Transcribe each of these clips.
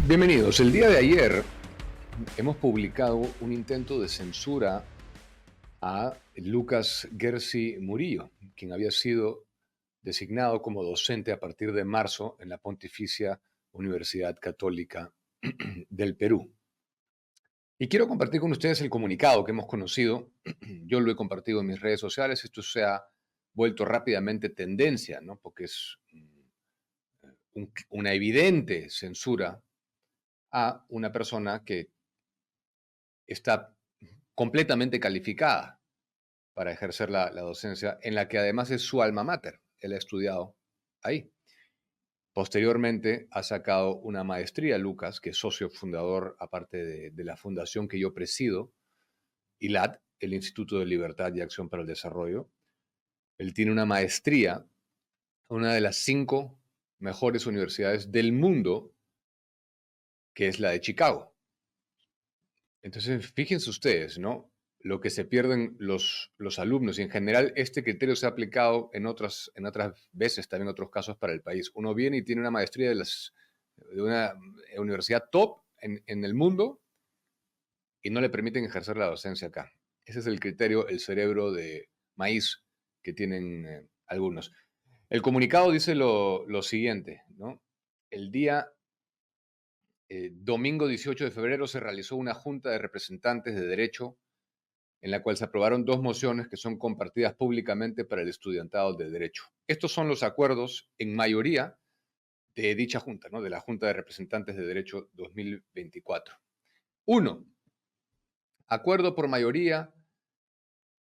Bienvenidos. El día de ayer hemos publicado un intento de censura a Lucas Gersi Murillo, quien había sido designado como docente a partir de marzo en la Pontificia Universidad Católica del Perú. Y quiero compartir con ustedes el comunicado que hemos conocido. Yo lo he compartido en mis redes sociales. Esto se ha vuelto rápidamente tendencia, ¿no? Porque es una evidente censura a una persona que está completamente calificada para ejercer la docencia, en la que además es su alma mater. Él ha estudiado ahí. Posteriormente ha sacado una maestría, Lucas, que es socio fundador, aparte de la fundación que yo presido, ILAD, el Instituto de Libertad y Acción para el Desarrollo. Él tiene una maestría en una de las 5 mejores universidades del mundo, que es la de Chicago. Entonces, fíjense ustedes, ¿no? Lo que se pierden los alumnos, y en general este criterio se ha aplicado en otras veces, también en otros casos para el país. Uno viene y tiene una maestría de una universidad top en el mundo y no le permiten ejercer la docencia acá. Ese es el criterio, el cerebro de maíz que tienen algunos. El comunicado dice lo siguiente, ¿no? El día domingo 18 de febrero se realizó una junta de representantes de derecho en la cual se aprobaron 2 mociones que son compartidas públicamente para el estudiantado de Derecho. Estos son los acuerdos en mayoría de dicha Junta, ¿no? De la Junta de Representantes de Derecho 2024. 1. Acuerdo por mayoría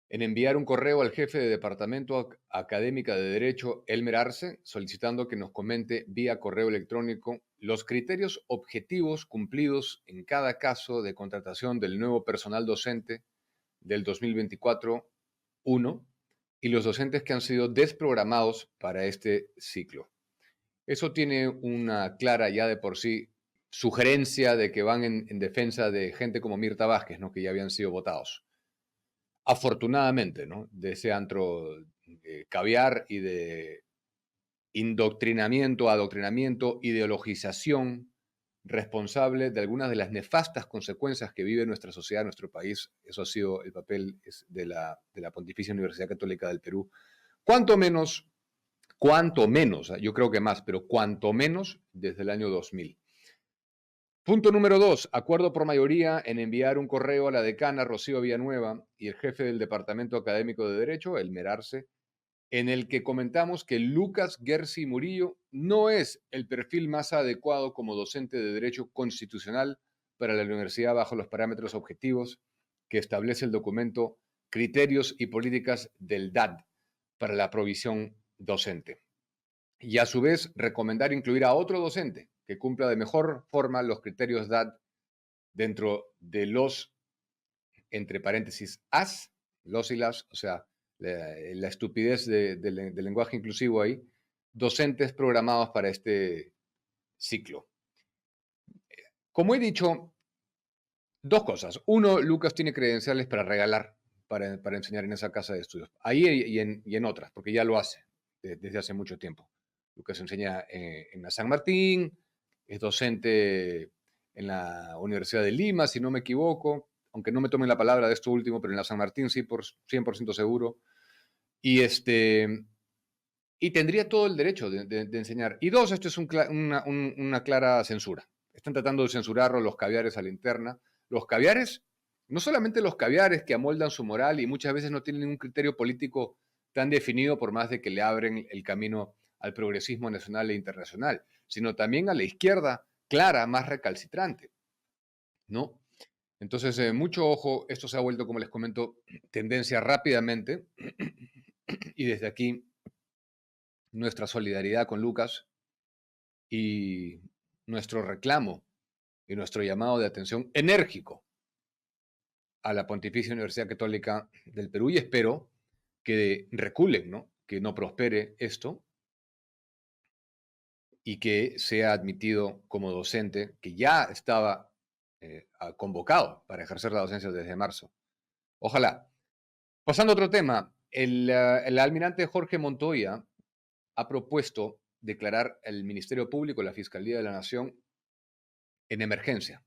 en enviar un correo al jefe de Departamento Académica de Derecho, Elmer Arce, solicitando que nos comente vía correo electrónico los criterios objetivos cumplidos en cada caso de contratación del nuevo personal docente del 2024, 1, y los docentes que han sido desprogramados para este ciclo. Eso tiene una clara ya de por sí sugerencia de que van en defensa de gente como Mirta Vázquez, ¿no? Que ya habían sido votados. Afortunadamente, ¿no? De ese antro de caviar y de indoctrinamiento, adoctrinamiento, ideologización responsable de algunas de las nefastas consecuencias que vive nuestra sociedad, nuestro país. Eso ha sido el papel de la Pontificia Universidad Católica del Perú. Cuanto menos, yo creo que más, pero cuanto menos desde el año 2000. Punto número 2, acuerdo por mayoría en enviar un correo a la decana Rocío Villanueva y el jefe del Departamento Académico de Derecho, Elmer Arce, en el que comentamos que Lucas Gersi Murillo no es el perfil más adecuado como docente de Derecho Constitucional para la universidad bajo los parámetros objetivos que establece el documento Criterios y Políticas del DAD para la provisión docente. Y a su vez recomendar incluir a otro docente que cumpla de mejor forma los criterios DAD dentro de los, entre paréntesis, as, los y las, o sea, la estupidez del lenguaje inclusivo ahí, docentes programados para este ciclo. Como he dicho, 2 cosas. 1, Lucas tiene credenciales para regalar, para enseñar en esa casa de estudios. Ahí y en otras, porque ya lo hace desde hace mucho tiempo. Lucas enseña en la San Martín, es docente en la Universidad de Lima, si no me equivoco, aunque no me tomen la palabra de esto último, pero en la San Martín sí, por 100% seguro. Y, y tendría todo el derecho de enseñar. Y 2, esto es una clara censura. Están tratando de censurarlo los caviares a la interna. Los caviares, no solamente los caviares que amoldan su moral y muchas veces no tienen ningún criterio político tan definido por más de que le abren el camino al progresismo nacional e internacional, sino también a la izquierda clara, más recalcitrante, ¿no? Entonces, mucho ojo, esto se ha vuelto, como les comento, tendencia rápidamente y desde aquí nuestra solidaridad con Lucas y nuestro reclamo y nuestro llamado de atención enérgico a la Pontificia Universidad Católica del Perú y espero que reculen, ¿no? Que no prospere esto y que sea admitido como docente, que ya estaba convocado para ejercer la docencia desde marzo. Ojalá. Pasando a otro tema, el almirante Jorge Montoya ha propuesto declarar el Ministerio Público, la Fiscalía de la Nación, en emergencia.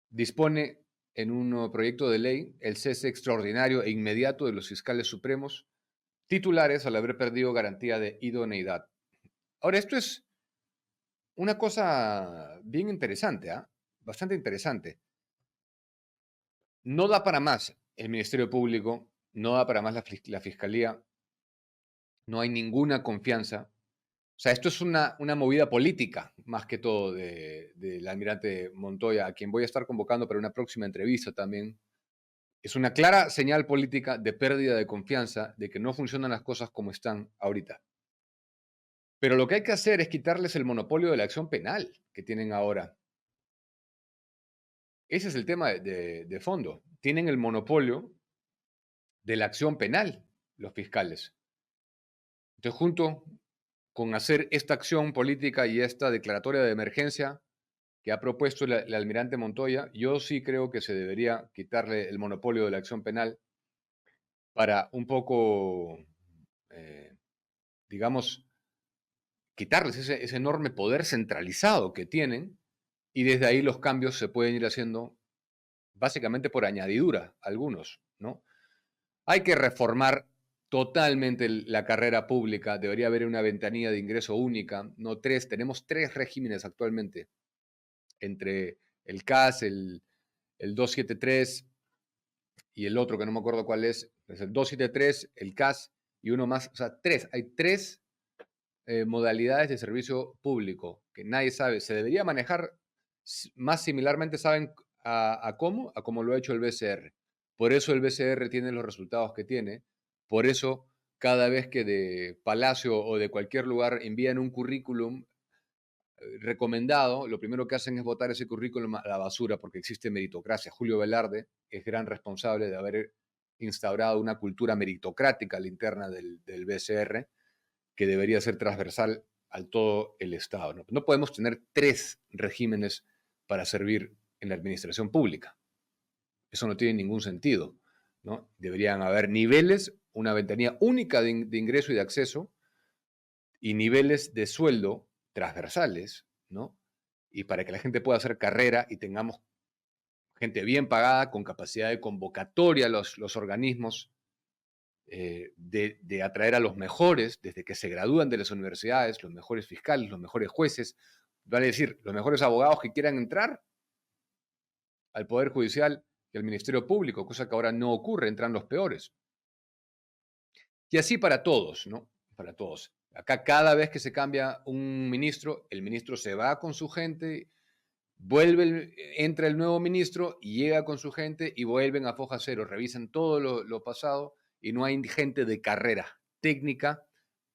Dispone en un proyecto de ley el cese extraordinario e inmediato de los fiscales supremos titulares al haber perdido garantía de idoneidad. Ahora, esto es una cosa bien interesante, ¿ah? Bastante interesante. No da para más el Ministerio Público, no da para más la Fiscalía, no hay ninguna confianza. O sea, esto es una movida política, más que todo, del almirante Montoya, a quien voy a estar convocando para una próxima entrevista también. Es una clara señal política de pérdida de confianza, de que no funcionan las cosas como están ahorita. Pero lo que hay que hacer es quitarles el monopolio de la acción penal que tienen ahora. Ese es el tema de fondo. Tienen el monopolio de la acción penal los fiscales. Entonces, junto con hacer esta acción política y esta declaratoria de emergencia que ha propuesto el almirante Montoya, yo sí creo que se debería quitarle el monopolio de la acción penal para un poco, eh, digamos, quitarles ese enorme poder centralizado que tienen, y desde ahí los cambios se pueden ir haciendo básicamente por añadidura, algunos, ¿no? Hay que reformar totalmente la carrera pública, debería haber una ventanilla de ingreso única, no tres, tenemos tres regímenes actualmente, entre el CAS, el 273 y el otro que no me acuerdo cuál es el 273, el CAS y uno más, o sea, tres, hay tres modalidades de servicio público que nadie sabe, se debería manejar más similarmente, ¿saben a cómo? A cómo lo ha hecho el BCR. Por eso el BCR tiene los resultados que tiene, por eso cada vez que de Palacio o de cualquier lugar envían un currículum recomendado, lo primero que hacen es botar ese currículum a la basura porque existe meritocracia. Julio Velarde es gran responsable de haber instaurado una cultura meritocrática a la interna del BCR que debería ser transversal al todo el Estado. No podemos tener tres regímenes para servir en la administración pública. Eso no tiene ningún sentido, ¿no? Deberían haber niveles, una ventanilla única de ingreso y de acceso y niveles de sueldo transversales, ¿no? Y para que la gente pueda hacer carrera y tengamos gente bien pagada, con capacidad de convocatoria a los organismos, de atraer a los mejores, desde que se gradúan de las universidades, los mejores fiscales, los mejores jueces, vale decir, los mejores abogados que quieran entrar al Poder Judicial y al Ministerio Público, cosa que ahora no ocurre, entran los peores. Y así para todos, ¿no? Para todos. Acá cada vez que se cambia un ministro, el ministro se va con su gente, entra el nuevo ministro y llega con su gente y vuelven a foja cero, revisan todo lo pasado y no hay gente de carrera técnica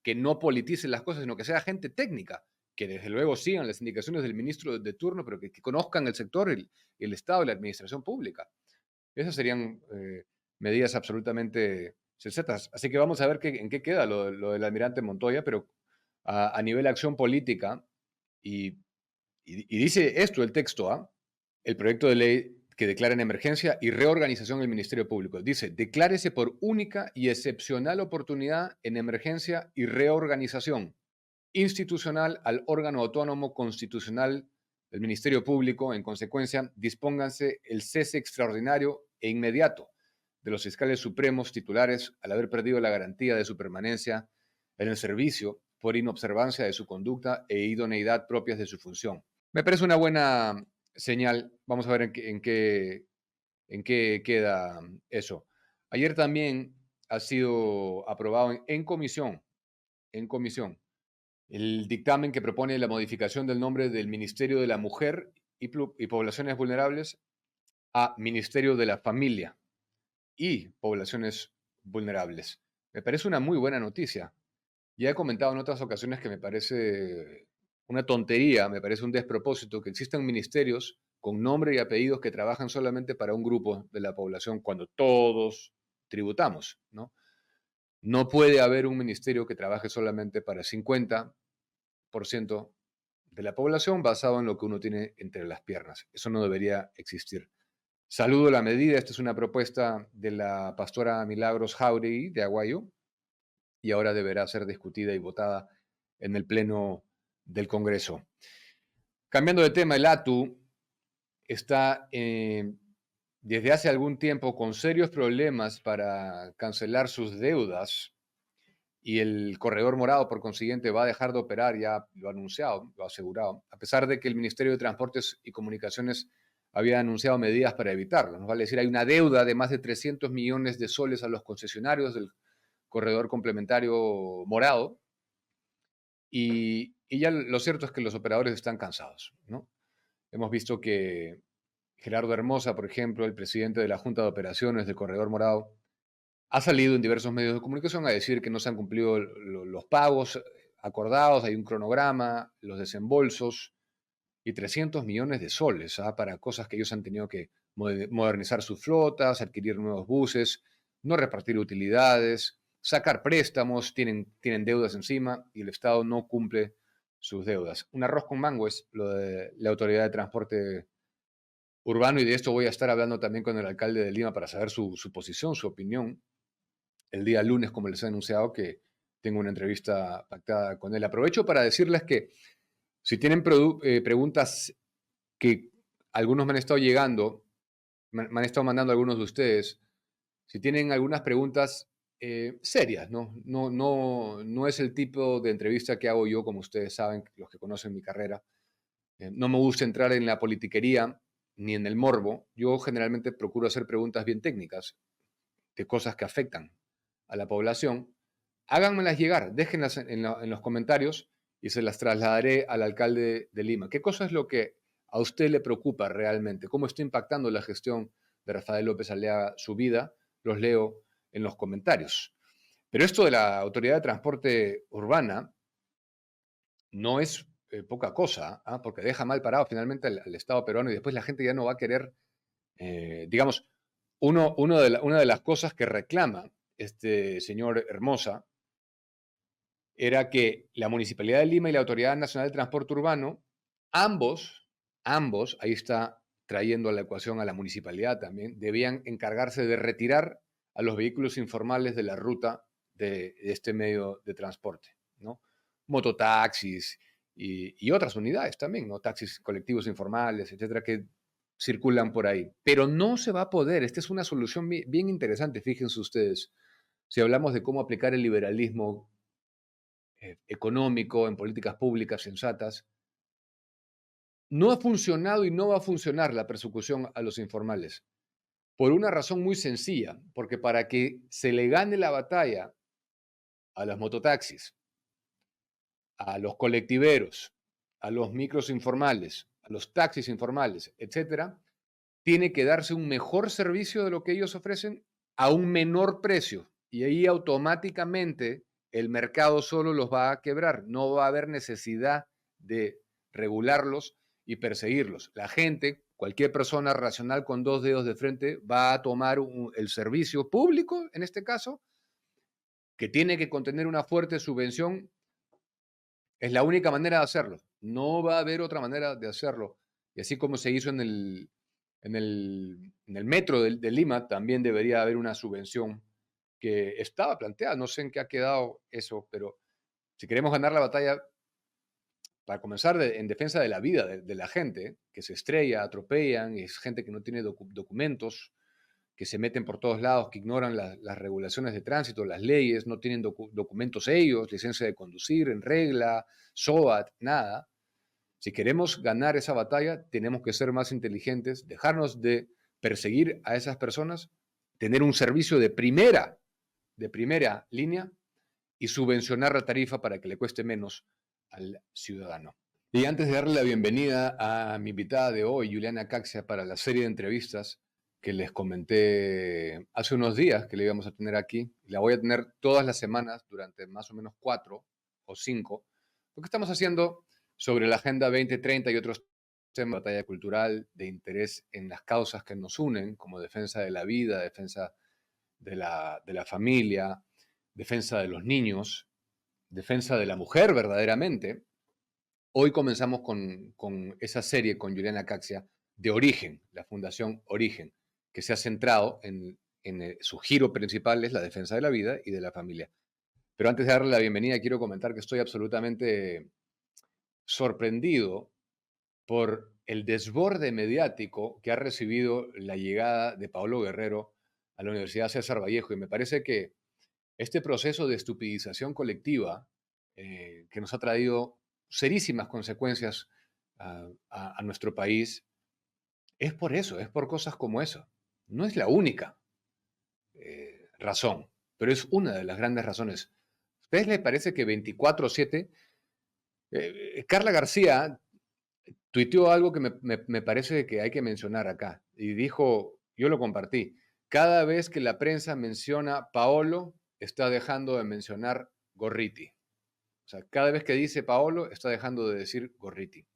que no politice las cosas, sino que sea gente técnica, que desde luego sigan las indicaciones del ministro de turno, pero que conozcan el sector, el Estado y la administración pública. Esas serían medidas absolutamente sensatas. Así que vamos a ver en qué queda lo del almirante Montoya, pero a nivel de acción política, y, y dice esto el texto, ¿ah? El proyecto de ley que declara en emergencia y reorganización del Ministerio Público. Dice, declárese por única y excepcional oportunidad en emergencia y reorganización institucional al órgano autónomo constitucional del Ministerio Público. En consecuencia, dispónganse el cese extraordinario e inmediato de los fiscales supremos titulares al haber perdido la garantía de su permanencia en el servicio por inobservancia de su conducta e idoneidad propias de su función. Me parece una buena señal. Vamos a ver en qué queda eso. Ayer también ha sido aprobado en comisión, el dictamen que propone la modificación del nombre del Ministerio de la Mujer y Poblaciones Vulnerables a Ministerio de la Familia y Poblaciones Vulnerables. Me parece una muy buena noticia. Ya he comentado en otras ocasiones que me parece una tontería, me parece un despropósito que existan ministerios con nombre y apellidos que trabajan solamente para un grupo de la población cuando todos tributamos, ¿no? No puede haber un ministerio que trabaje solamente para 50% de la población basado en lo que uno tiene entre las piernas. Eso no debería existir. Saludo la medida. Esta es una propuesta de la pastora Milagros Jauregui de Aguayo y ahora deberá ser discutida y votada en el Pleno del Congreso. Cambiando de tema, el ATU está desde hace algún tiempo con serios problemas para cancelar sus deudas y el corredor morado, por consiguiente, va a dejar de operar, ya lo ha anunciado, lo ha asegurado, a pesar de que el Ministerio de Transportes y Comunicaciones había anunciado medidas para evitarlo. Nos vale decir, hay una deuda de más de 300 millones de soles a los concesionarios del corredor complementario morado, y ya lo cierto es que los operadores están cansados, ¿no? Hemos visto que Gerardo Hermosa, por ejemplo, el presidente de la Junta de Operaciones del Corredor Morado, ha salido en diversos medios de comunicación a decir que no se han cumplido los pagos acordados, hay un cronograma, los desembolsos y 300 millones de soles para cosas que ellos han tenido que modernizar sus flotas, adquirir nuevos buses, no repartir utilidades, sacar préstamos, tienen deudas encima y el Estado no cumple sus deudas. Un arroz con mango es lo de la Autoridad de Transporte Urbano, y de esto voy a estar hablando también con el alcalde de Lima para saber su posición, su opinión el día lunes, como les he anunciado, que tengo una entrevista pactada con él. Aprovecho para decirles que si tienen preguntas que algunos me han estado llegando, me han estado mandando algunos de ustedes, si tienen algunas preguntas serias, no es el tipo de entrevista que hago yo, como ustedes saben, los que conocen mi carrera. No me gusta entrar en la politiquería ni en el morbo. Yo generalmente procuro hacer preguntas bien técnicas de cosas que afectan a la población. Háganmelas llegar, déjenlas en los comentarios y se las trasladaré al alcalde de Lima. ¿Qué cosa es lo que a usted le preocupa realmente? ¿Cómo está impactando la gestión de Rafael López Alea su vida? Los leo en los comentarios. Pero esto de la Autoridad de Transporte Urbana no es poca cosa, porque deja mal parado finalmente al Estado peruano, y después la gente ya no va a querer, digamos, una de las cosas que reclama este señor Hermosa era que la Municipalidad de Lima y la Autoridad Nacional de Transporte Urbano, ambos, ahí está trayendo a la ecuación a la municipalidad también, debían encargarse de retirar a los vehículos informales de la ruta de este medio de transporte, ¿no? Mototaxis y otras unidades también, ¿no? Taxis colectivos informales, etcétera, que circulan por ahí. Pero no se va a poder. Esta es una solución bien interesante, fíjense ustedes. Si hablamos de cómo aplicar el liberalismo económico en políticas públicas sensatas, no ha funcionado y no va a funcionar la persecución a los informales. Por una razón muy sencilla, porque para que se le gane la batalla a los mototaxis, a los colectiveros, a los micros informales, a los taxis informales, etcétera, tiene que darse un mejor servicio de lo que ellos ofrecen a un menor precio. Y ahí automáticamente el mercado solo los va a quebrar. No va a haber necesidad de regularlos y perseguirlos. La gente, cualquier persona racional con dos dedos de frente, va a tomar el servicio público, en este caso, que tiene que contener una fuerte subvención. Es la única manera de hacerlo. No va a haber otra manera de hacerlo. Y así como se hizo en el metro de Lima, también debería haber una subvención que estaba planteada. No sé en qué ha quedado eso, pero si queremos ganar la batalla, para comenzar en defensa de la vida de la gente, que se estrella, atropellan, es gente que no tiene documentos, que se meten por todos lados, que ignoran las regulaciones de tránsito, las leyes, no tienen documentos ellos, licencia de conducir en regla, SOAT, nada. Si queremos ganar esa batalla, tenemos que ser más inteligentes, dejarnos de perseguir a esas personas, tener un servicio de primera línea y subvencionar la tarifa para que le cueste menos al ciudadano. Y antes de darle la bienvenida a mi invitada de hoy, Juliana Caxia, para la serie de entrevistas que les comenté hace unos días que le íbamos a tener aquí, la voy a tener todas las semanas durante más o menos 4 o 5, porque estamos haciendo sobre la Agenda 2030 y otros temas de batalla cultural de interés en las causas que nos unen, como defensa de la vida, defensa de la familia, defensa de los niños, defensa de la mujer verdaderamente. Hoy comenzamos con esa serie con Juliana Caxia de Origen, la Fundación Origen, que se ha centrado en su giro principal es la defensa de la vida y de la familia. Pero antes de darle la bienvenida, quiero comentar que estoy absolutamente sorprendido por el desborde mediático que ha recibido la llegada de Paolo Guerrero a la Universidad César Vallejo. Y me parece que este proceso de estupidización colectiva que nos ha traído serísimas consecuencias a nuestro país, es por eso, es por cosas como eso. No es la única razón, pero es una de las grandes razones. ¿A ustedes les parece que 24/7, Carla García tuiteó algo que me parece que hay que mencionar acá, y dijo, yo lo compartí, cada vez que la prensa menciona Paolo, está dejando de mencionar Gorriti. O sea, cada vez que dice Paolo, está dejando de decir Gorriti.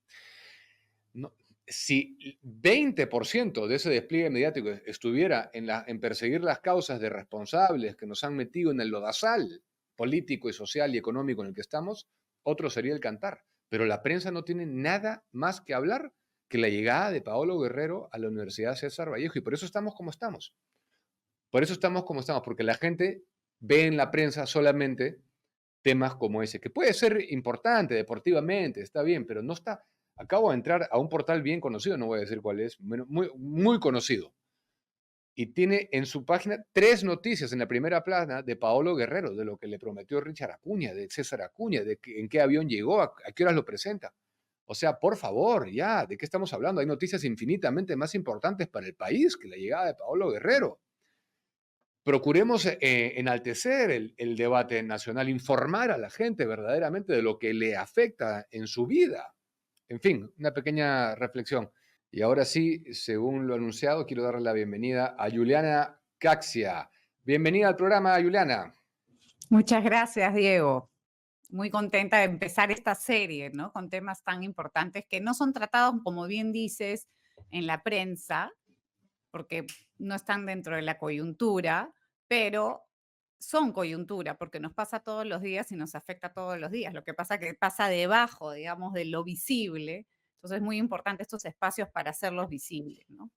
No, si 20% de ese despliegue mediático estuviera en perseguir las causas de responsables que nos han metido en el lodazal político y social y económico en el que estamos, otro sería el cantar. Pero la prensa no tiene nada más que hablar que la llegada de Paolo Guerrero a la Universidad César Vallejo. Y por eso estamos como estamos. Por eso estamos como estamos, porque la gente ve en la prensa solamente temas como ese, que puede ser importante deportivamente, está bien, pero no está. Acabo de entrar a un portal bien conocido, no voy a decir cuál es, muy, muy conocido, y tiene en su página 3 noticias en la primera plana de Paolo Guerrero, de lo que le prometió Richard Acuña, de César Acuña, en qué avión llegó, a qué horas lo presenta. O sea, por favor, ya, ¿de qué estamos hablando? Hay noticias infinitamente más importantes para el país que la llegada de Paolo Guerrero. Procuremos enaltecer el debate nacional, informar a la gente verdaderamente de lo que le afecta en su vida. En fin, una pequeña reflexión. Y ahora sí, según lo anunciado, quiero darle la bienvenida a Juliana Caxia. Bienvenida al programa, Juliana. Muchas gracias, Diego. Muy contenta de empezar esta serie, ¿no? Con temas tan importantes que no son tratados, como bien dices, en la prensa, porque no están dentro de la coyuntura, pero son coyuntura, porque nos pasa todos los días y nos afecta todos los días. Lo que pasa es que pasa debajo, digamos, de lo visible. Entonces es muy importante estos espacios para hacerlos visibles, ¿no?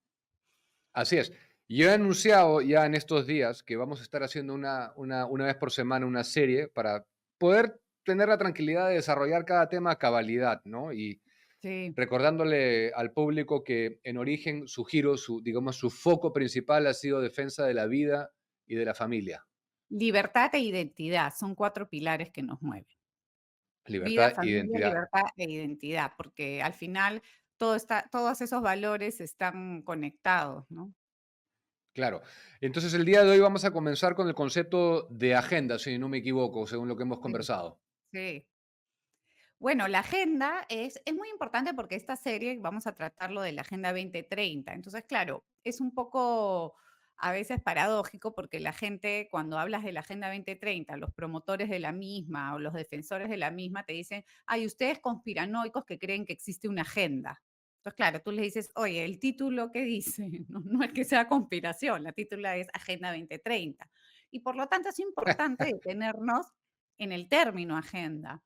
Así es. Yo he anunciado ya en estos días que vamos a estar haciendo una vez por semana una serie para poder tener la tranquilidad de desarrollar cada tema a cabalidad, ¿no? Y Sí. recordándole al público que en origen su giro, digamos, su foco principal ha sido defensa de la vida y de la familia. Libertad e identidad son 4 pilares que nos mueven. Vida, Libertad, familia, identidad. libertad e identidad, porque al final todos esos valores están conectados, ¿no? Claro. Entonces, el día de hoy vamos a comenzar con el concepto de agenda, si no me equivoco, según lo que hemos Sí. conversado. Sí. Bueno, la agenda es muy importante porque esta serie vamos a tratarlo de la Agenda 2030. Entonces, claro, es un poco a veces paradójico porque la gente, cuando hablas de la Agenda 2030, los promotores de la misma o los defensores de la misma te dicen, ay, ustedes conspiranoicos que creen que existe una agenda. Entonces, claro, tú les dices, oye, el título que dice, no es que sea conspiración, la título es Agenda 2030. Y por lo tanto es importante detenernos en el término agenda.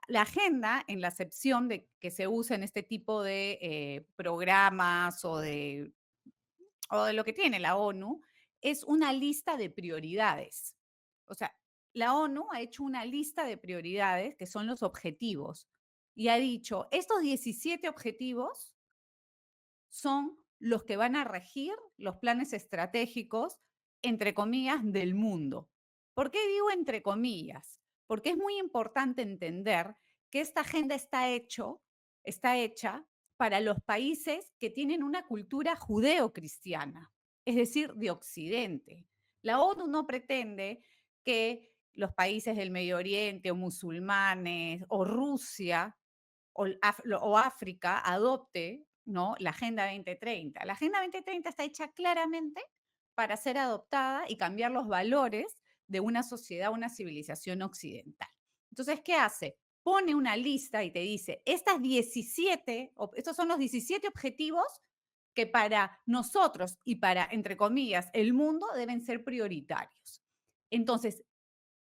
La agenda, en la acepción de que se usa en este tipo de programas o de lo que tiene la ONU, es una lista de prioridades. O sea, la ONU ha hecho una lista de prioridades que son los objetivos y ha dicho, estos 17 objetivos son los que van a regir los planes estratégicos, entre comillas, del mundo. ¿Por qué digo entre comillas? Porque es muy importante entender que esta agenda está hecha para los países que tienen una cultura judeo-cristiana, es decir, de Occidente. La ONU no pretende que los países del Medio Oriente o musulmanes o Rusia o África adopte, ¿no?, la Agenda 2030. La Agenda 2030 está hecha claramente para ser adoptada y cambiar los valores de una sociedad, una civilización occidental. Entonces, ¿qué hace? Pone una lista y te dice, estos son los 17 objetivos que para nosotros y para, entre comillas, el mundo deben ser prioritarios. Entonces,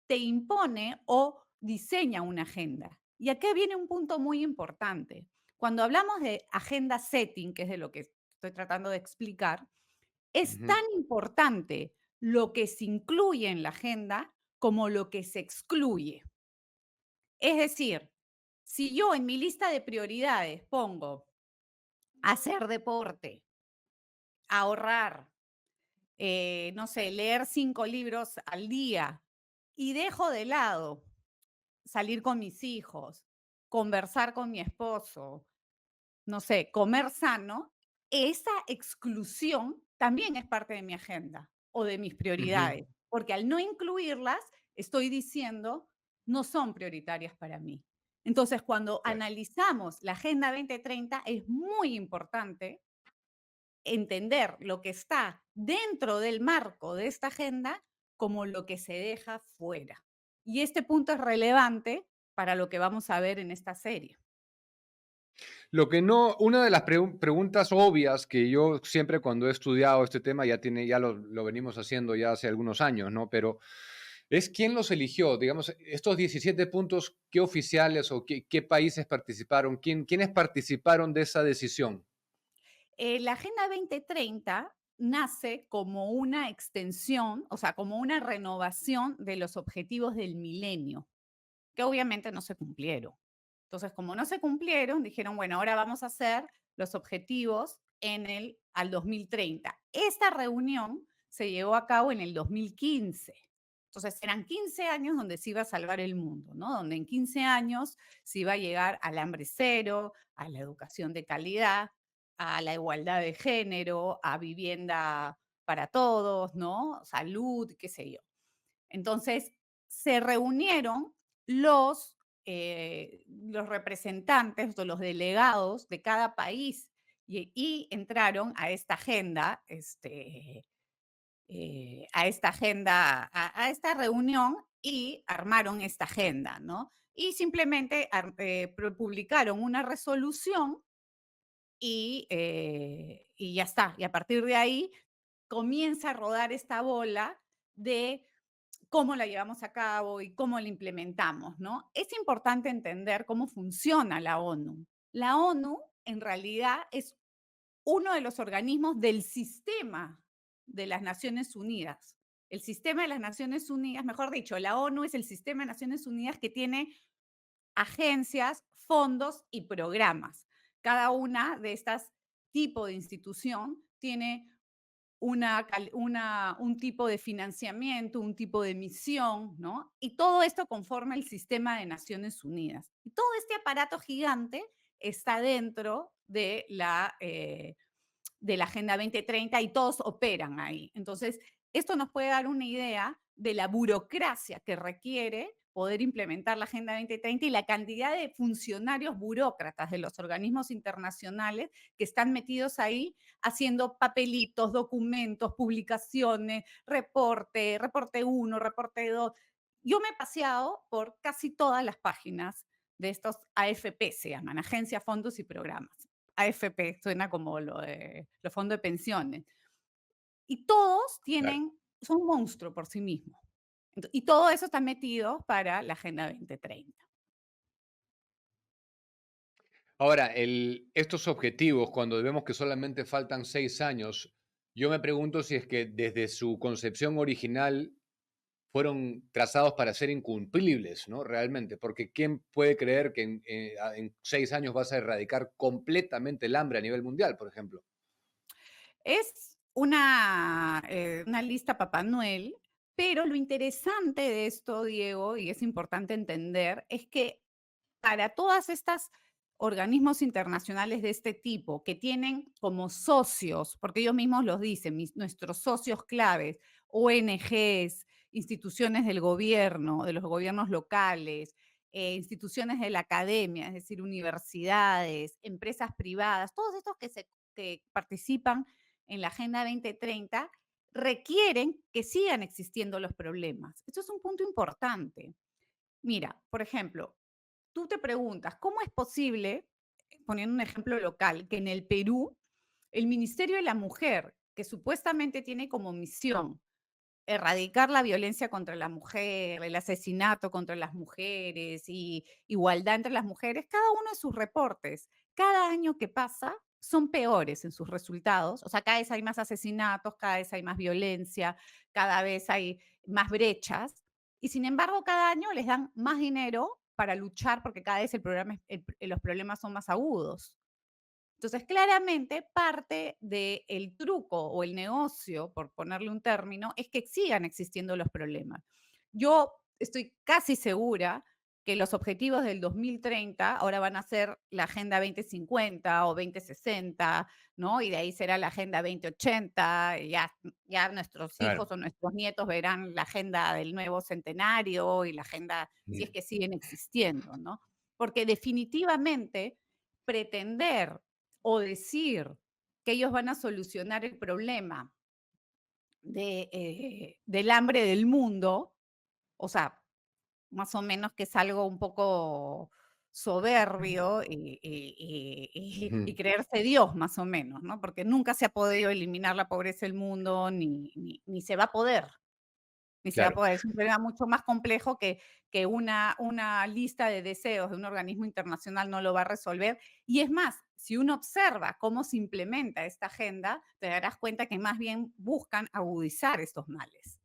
te impone o diseña una agenda. Y aquí viene un punto muy importante. Cuando hablamos de agenda setting, que es de lo que estoy tratando de explicar, es Ujú. tan importante lo que se incluye en la agenda como lo que se excluye. Es decir, si yo en mi lista de prioridades pongo hacer deporte, ahorrar, no sé, leer 5 libros al día y dejo de lado salir con mis hijos, conversar con mi esposo, no sé, comer sano, esa exclusión también es parte de mi agenda o de mis Ujú, prioridades, porque al no incluirlas, estoy diciendo, no son prioritarias para mí. Entonces, cuando claro. analizamos la Agenda 2030, es muy importante entender lo que está dentro del marco de esta agenda como lo que se deja fuera. Y este punto es relevante para lo que vamos a ver en esta serie. Lo que no, una de las preguntas obvias que yo siempre cuando he estudiado este tema, ya lo venimos haciendo ya hace algunos años, ¿no? Pero es quién los eligió, digamos, estos 17 puntos, qué oficiales o qué países participaron, quiénes participaron de esa decisión. La Agenda 2030 nace como una extensión, o sea, como una renovación de los objetivos del milenio, que obviamente no se cumplieron. Entonces, como no se cumplieron, dijeron, bueno, ahora vamos a hacer los objetivos al 2030. Esta reunión se llevó a cabo en el 2015. Entonces, eran 15 años donde se iba a salvar el mundo, ¿no? Donde en 15 años se iba a llegar al hambre cero, a la educación de calidad, a la igualdad de género, a vivienda para todos, ¿no? Salud, qué sé yo. Entonces, se reunieron los representantes o los delegados de cada país y entraron a esta agenda, a esta reunión y armaron esta agenda, ¿no? Y simplemente publicaron una resolución y ya está. Y a partir de ahí comienza a rodar esta bola de cómo la llevamos a cabo y cómo la implementamos, ¿no? Es importante entender cómo funciona la ONU. La ONU en realidad es uno de los organismos del sistema de las Naciones Unidas. El sistema de las Naciones Unidas, mejor dicho, la ONU es el sistema de Naciones Unidas que tiene agencias, fondos y programas. Cada una de estas tipos de institución tiene un tipo de financiamiento, un tipo de misión, ¿no? Y todo esto conforma el sistema de Naciones Unidas. Y todo este aparato gigante está dentro de la Agenda 2030 y todos operan ahí. Entonces, esto nos puede dar una idea de la burocracia que requiere poder implementar la Agenda 2030 y la cantidad de funcionarios burócratas de los organismos internacionales que están metidos ahí haciendo papelitos, documentos, publicaciones, reporte 1, reporte 2. Yo me he paseado por casi todas las páginas de estos AFP, se llaman, Agencias, Fondos y Programas. AFP suena como lo de los fondos de pensiones. Y todos Claro. son un monstruo por sí mismos. Y todo eso está metido para la Agenda 2030. Ahora, estos objetivos, cuando vemos que solamente faltan 6 años, yo me pregunto si es que desde su concepción original fueron trazados para ser incumplibles, ¿no? Realmente, porque ¿quién puede creer que en 6 años vas a erradicar completamente el hambre a nivel mundial, por ejemplo? Es una lista Papá Noel, pero lo interesante de esto, Diego, y es importante entender, es que para todas estas organismos internacionales de este tipo que tienen como socios, porque ellos mismos los dicen, nuestros socios claves, ONGs, instituciones del gobierno, de los gobiernos locales, instituciones de la academia, es decir, universidades, empresas privadas, todos estos que participan en la Agenda 2030 requieren que sigan existiendo los problemas. Esto es un punto importante. Mira, por ejemplo, tú te preguntas, ¿cómo es posible, poniendo un ejemplo local, que en el Perú el Ministerio de la Mujer, que supuestamente tiene como misión erradicar la violencia contra la mujer, el asesinato contra las mujeres y igualdad entre las mujeres, cada uno de sus reportes, cada año que pasa, son peores en sus resultados. O sea, cada vez hay más asesinatos, cada vez hay más violencia, cada vez hay más brechas. Y sin embargo, cada año les dan más dinero para luchar porque cada vez los problemas son más agudos. Entonces, claramente parte del truco o el negocio, por ponerle un término, es que sigan existiendo los problemas. Yo estoy casi segura que los objetivos del 2030 ahora van a ser la Agenda 2050 o 2060, ¿no? Y de ahí será la Agenda 2080, y ya nuestros Claro. hijos o nuestros nietos verán la agenda del nuevo centenario y la agenda, si es Mm. que siguen existiendo, ¿no? Porque definitivamente pretender o decir que ellos van a solucionar el problema del hambre del mundo, o sea, más o menos que es algo un poco soberbio y Ujú. creerse Dios, más o menos, ¿no? Porque nunca se ha podido eliminar la pobreza del mundo, ni se va a poder. Ni se va a Claro. poder. Es un problema mucho más complejo que una lista de deseos de un organismo internacional no lo va a resolver. Y es más, si uno observa cómo se implementa esta agenda, te darás cuenta que más bien buscan agudizar estos males.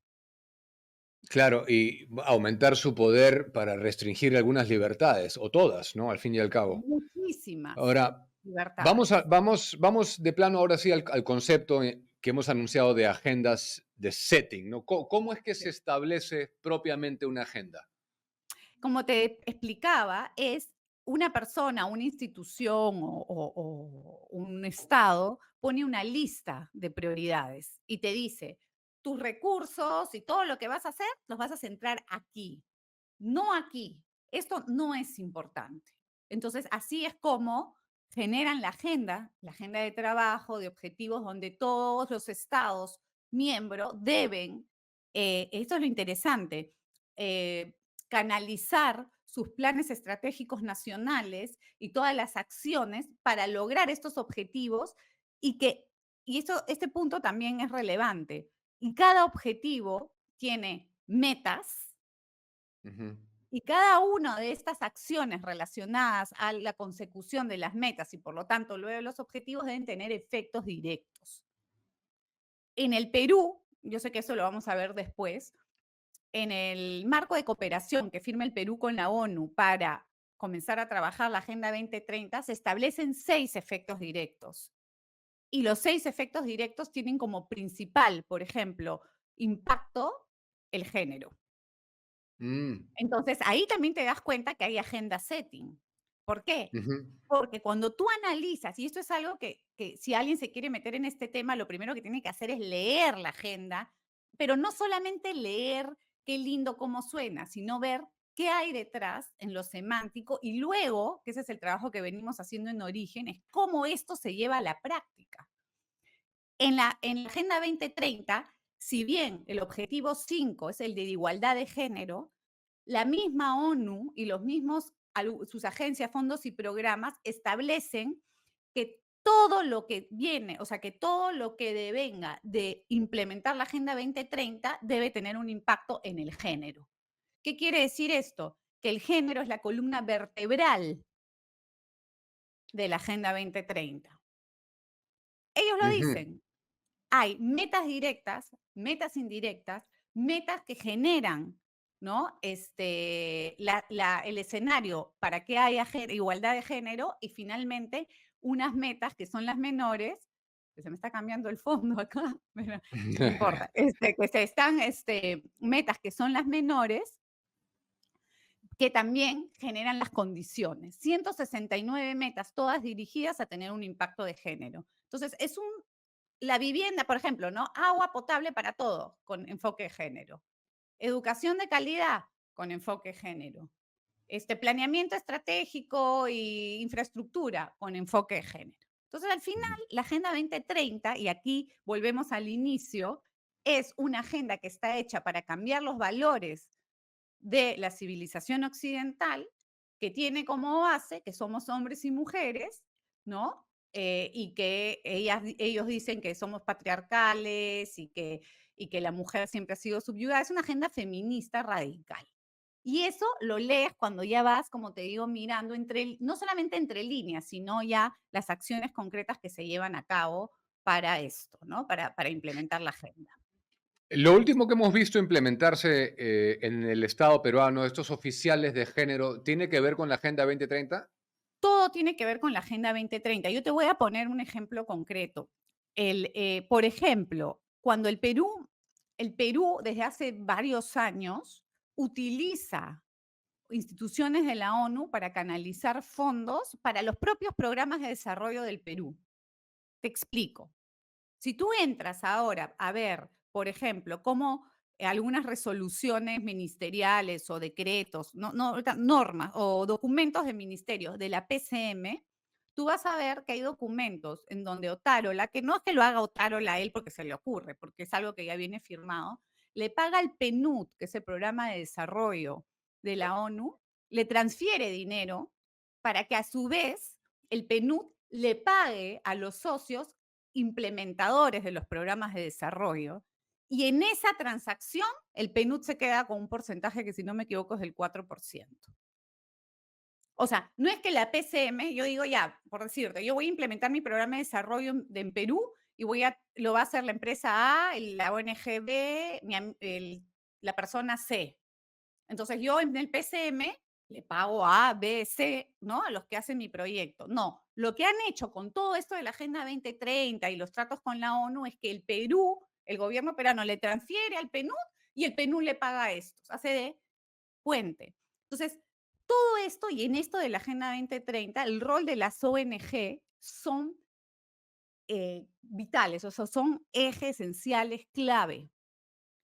Claro, y aumentar su poder para restringir algunas libertades, o todas, ¿no? Al fin y al cabo. Muchísimas Ahora, libertades. vamos de plano ahora sí al concepto que hemos anunciado de agendas de setting, ¿no? ¿Cómo es que se establece propiamente una agenda? Como te explicaba, es una persona, una institución o un Estado pone una lista de prioridades y te dice, tus recursos y todo lo que vas a hacer, los vas a centrar aquí, no aquí. Esto no es importante. Entonces, así es como generan la agenda de trabajo, de objetivos, donde todos los estados miembros deben, esto es lo interesante, eh, canalizar sus planes estratégicos nacionales y todas las acciones para lograr estos objetivos y que, y esto, este punto también es relevante, y cada objetivo tiene metas Ujú, y cada una de estas acciones relacionadas a la consecución de las metas y por lo tanto luego los objetivos deben tener efectos directos. En el Perú, yo sé que eso lo vamos a ver después, en el marco de cooperación que firma el Perú con la ONU para comenzar a trabajar la Agenda 2030, se establecen 6 efectos directos. Y los 6 efectos directos tienen como principal, por ejemplo, impacto el género. mm, Entonces, ahí también te das cuenta que hay agenda setting. ¿Por qué? ujú. Porque cuando tú analizas, y esto es algo que si alguien se quiere meter en este tema, lo primero que tiene que hacer es leer la agenda, pero no solamente leer qué lindo cómo suena, sino ver qué hay detrás en lo semántico y luego, que ese es el trabajo que venimos haciendo en Origen, es cómo esto se lleva a la práctica. En la Agenda 2030, si bien el objetivo 5 es el de igualdad de género, la misma ONU y los mismos, sus agencias, fondos y programas establecen que todo lo que viene, o sea, que todo lo que devenga de implementar la Agenda 2030 debe tener un impacto en el género. ¿Qué quiere decir esto? Que el género es la columna vertebral de la Agenda 2030. Ellos lo Ujú, dicen. Hay metas directas, metas indirectas, metas que generan, ¿no? El escenario para que haya igualdad de género y finalmente unas metas que son las menores, que se me está cambiando el fondo acá, pero no importa, que se están, metas que son las menores, que también generan las condiciones. 169 metas, todas dirigidas a tener un impacto de género. Entonces, la vivienda, por ejemplo, ¿no? Agua potable para todo, con enfoque de género. Educación de calidad, con enfoque de género. Planeamiento estratégico y infraestructura, con enfoque de género. Entonces, al final, ujú. la Agenda 2030, y aquí volvemos al inicio, es una agenda que está hecha para cambiar los valores de la civilización occidental, que tiene como base que somos hombres y mujeres, ¿no? Y que ellos dicen que somos patriarcales y que la mujer siempre ha sido subyugada. Es una agenda feminista radical. Y eso lo lees cuando ya vas, como te digo, mirando no solamente entre líneas, sino ya las acciones concretas que se llevan a cabo para esto, ¿no? Para implementar la agenda. Lo último que hemos visto implementarse en el Estado peruano, estos oficiales de género, ¿tiene que ver con la Agenda 2030? todo tiene que ver con la Agenda 2030. Yo te voy a poner un ejemplo concreto. Por ejemplo, cuando el Perú desde hace varios años utiliza instituciones de la ONU para canalizar fondos para los propios programas de desarrollo del Perú. Te explico. Si tú entras ahora a ver, por ejemplo, cómo algunas resoluciones ministeriales o decretos, ahorita normas o documentos de ministerios de la PCM, tú vas a ver que hay documentos en donde Otárola, que no es que lo haga Otárola a él porque se le ocurre, porque es algo que ya viene firmado, le paga al PNUD, que es el Programa de Desarrollo de la ONU, le transfiere dinero para que a su vez el PNUD le pague a los socios implementadores de los programas de desarrollo. Y en esa transacción, el PNUD se queda con un porcentaje que, si no me equivoco, es del 4%. O sea, no es que la PCM, yo digo ya, por decirte, yo voy a implementar mi programa de desarrollo en Perú y lo va a hacer la empresa A, la ONG B, la persona C. Entonces yo en el PCM le pago a, B, C, ¿no? A los que hacen mi proyecto. No, lo que han hecho con todo esto de la Agenda 2030 y los tratos con la ONU es que el gobierno peruano le transfiere al PNUD y el PNUD le paga a estos, hace de puente. Entonces, todo esto y en esto de la Agenda 2030, el rol de las ONG son vitales, o sea, son ejes esenciales clave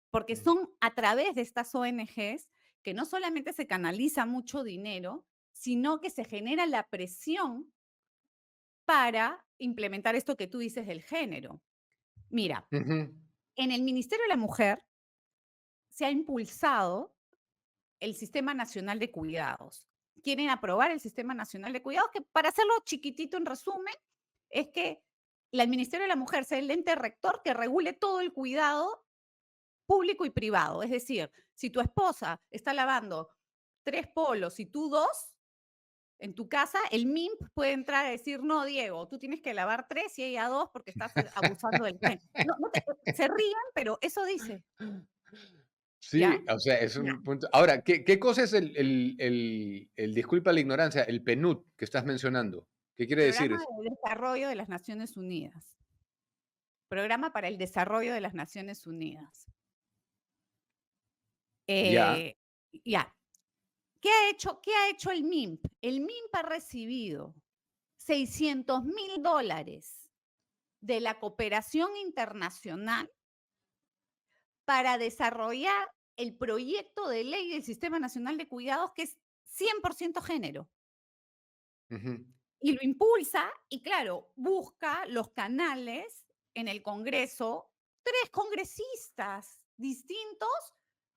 porque son a través de estas ONGs que no solamente se canaliza mucho dinero, sino que se genera la presión para implementar esto que tú dices del género. Mira, Ujú. en el Ministerio de la Mujer se ha impulsado el Sistema Nacional de Cuidados. Quieren aprobar el Sistema Nacional de Cuidados, que para hacerlo chiquitito en resumen, es que el Ministerio de la Mujer sea el ente rector que regule todo el cuidado público y privado. Es decir, si tu esposa está lavando 3 polos y tú 2 en tu casa, el MIMP puede entrar a decir, no, Diego, tú tienes que lavar 3 y ella 2 porque estás abusando del tren. Se ríen, pero eso dice, Sí, ¿ya? o sea, es Ya. un punto. Ahora, ¿qué cosa es disculpa la ignorancia, el PNUD que estás mencionando? ¿Qué quiere decir Programa eso? de Desarrollo de las Naciones Unidas. Programa para el Desarrollo de las Naciones Unidas. Ya. Eh, ya. ¿Qué ha hecho el MIMP? El MIMP ha recibido $600.000 de la cooperación internacional para desarrollar el proyecto de ley del Sistema Nacional de Cuidados, que es 100% género. Ujú. Y lo impulsa y, claro, busca los canales en el Congreso, 3 congresistas distintos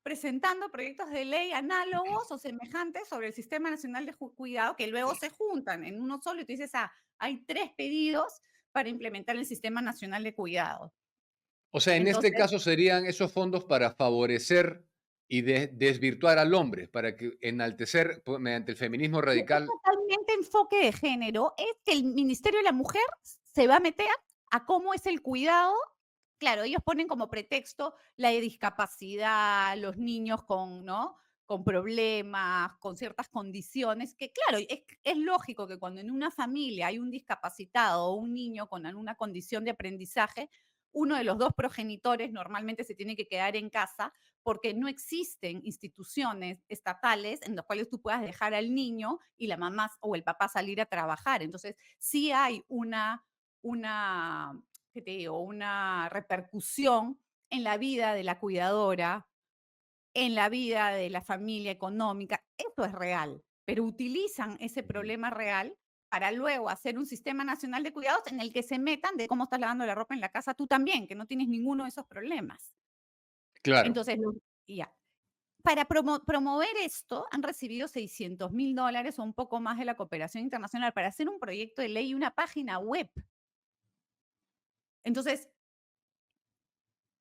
presentando proyectos de ley análogos o semejantes sobre el Sistema Nacional de Cuidado, que luego se juntan en uno solo y tú dices, hay 3 pedidos para implementar el Sistema Nacional de Cuidado. O sea, en este Entonces, caso serían esos fondos para favorecer y desvirtuar al hombre, para que enaltecer mediante el feminismo no es radical. totalmente enfoque de género, es que el Ministerio de la Mujer se va a meter a cómo es el cuidado. Claro, ellos ponen como pretexto la discapacidad, los niños ¿no? Con problemas, con ciertas condiciones, que claro, es lógico que cuando en una familia hay un discapacitado o un niño con alguna condición de aprendizaje, uno de los dos progenitores normalmente se tiene que quedar en casa porque no existen instituciones estatales en las cuales tú puedas dejar al niño y la mamá o el papá salir a trabajar. Entonces, sí hay una ¿qué te digo? Una repercusión en la vida de la cuidadora, en la vida de la familia económica. Esto es real, pero utilizan ese Ujú. problema real para luego hacer un sistema nacional de cuidados en el que se metan de cómo estás lavando la ropa en la casa tú también, que no tienes ninguno de esos problemas. Claro. Entonces, ya. Para promover esto, han recibido $600.000 o un poco más de la cooperación internacional para hacer un proyecto de ley y una página web. Entonces,